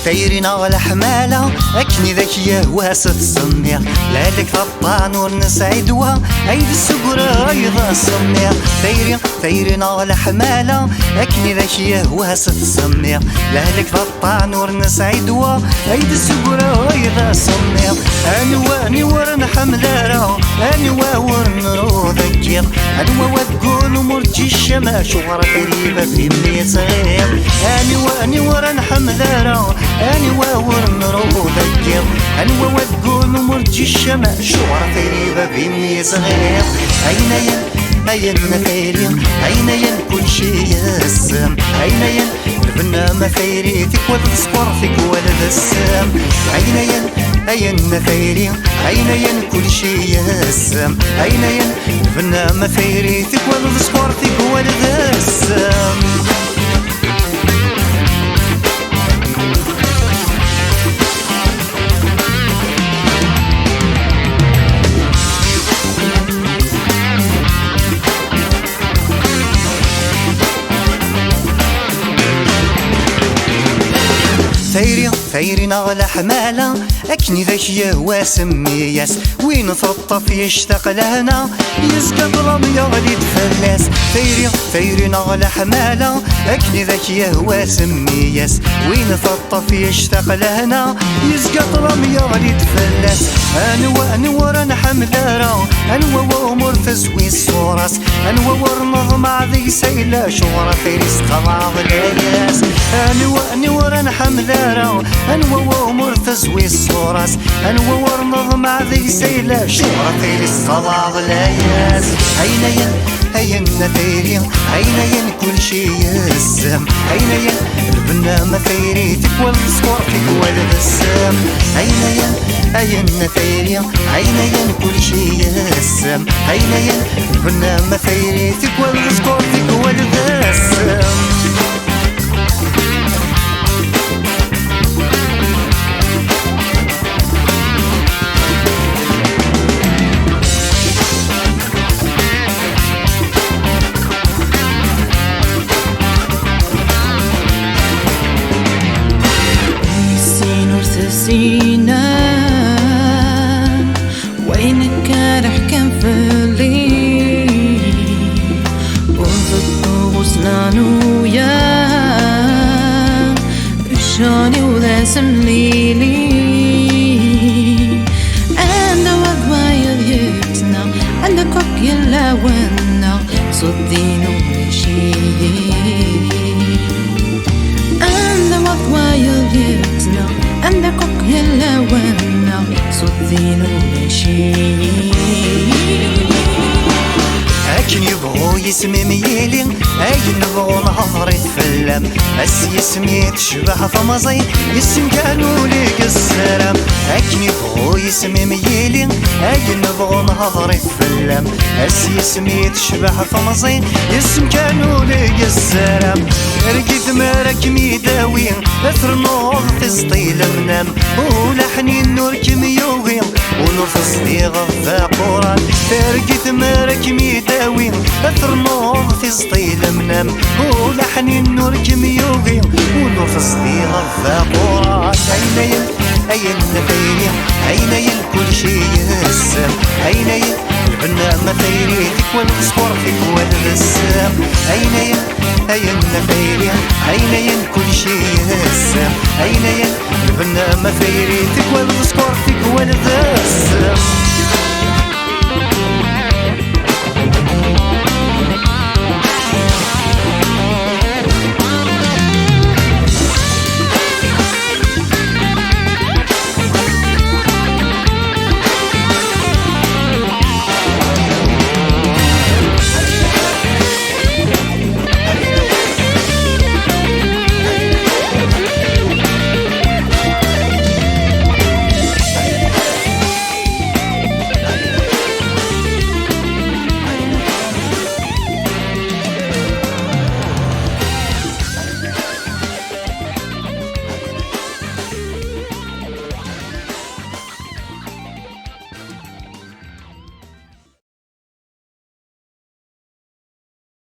ثيرين على حمالة أكني ذكية واسف صميع لالك غطان ورنسعدوها عيد السقرة أيضا صميع ثيرين على حمالة أكني ذكية واسف صميع لالك غطان ورنسعدوها عيد السقرة أيضا صميع أنواني ورن حملارة أنوا ورن ذكير أنوا وتقول مرجي الشماش وغرة قريبة في مني صغير أنواني ورن حملارة أنوا ورن ذكير أنوا وتقول مرجي الشماش وغرة قريبة في مني صغير أين ثيرين أين كل شي يسم أين البنامة ثيريتك والصقر فيك ولد السام أين ثيرين أين كل شي يسم أين البنامة ثيريتك والصقر فيك ولد السام ثيرين على حمالة أكني ذكية واسمياس وين ثطف يشتاق لهنا يزقى ضرب يغلي تفلاس ثيرين على حمالة أكني ذكية واسمياس وين ثطف يشتاق لهنا يزقى ضرب يغلي تفلاس أنوا ورن حمدارة أنوا وأمور تزوي الصورس أنوا ورنض مع ذي سيلة شورة ثيريس قضاء العياس أنوا ورن حمدارة أنوا وأمور تزوي الصورس أنوا ورنض مع ذي سيلة شورة ثيريس قضاء العياس أين ثيرين أين كل شي يسم أين البنامة ثيريتك والصقر فيك ولد السام أين ثيرين أين كل شي يسم أين البنامة ثيريتك والصقر فيك ولد السام سينا وينك راح كان فلي وضد غصنان ويا شاني ولازم ليلي أنا وضوايا يبتنا أنا كوك يلا ونا صدين ومشي أنا وضوايا يبتنا أنا كوك يلا ونا صدين ومشي أكن يبغو يسمي ميلي أين نبغو نهضر يتفلم أس يسمي تشبه فمزي يسم كانوا ليك السلام أكن يبغو يسمي ميلي أين نبغو نهضر يتفلم أس يسمي تشبه فمزي يسم كانوا ليك السلام رقيت مارك ميداوي أثر نور في سطيل منام ولحني النور كميوغي ونور في سطي غفا قران رقيت مارك ميداوي أثر نور في سطيل منام ولحني النور كميوغي ونور في سطي غفا قران أين ثيرين أين كل شي يسم أين البنامة ثيريتك والصقر فيك ولد السام أين ثيرين أين كل شي يسم أين البنامة ثيريتك والصقر فيك ولد السام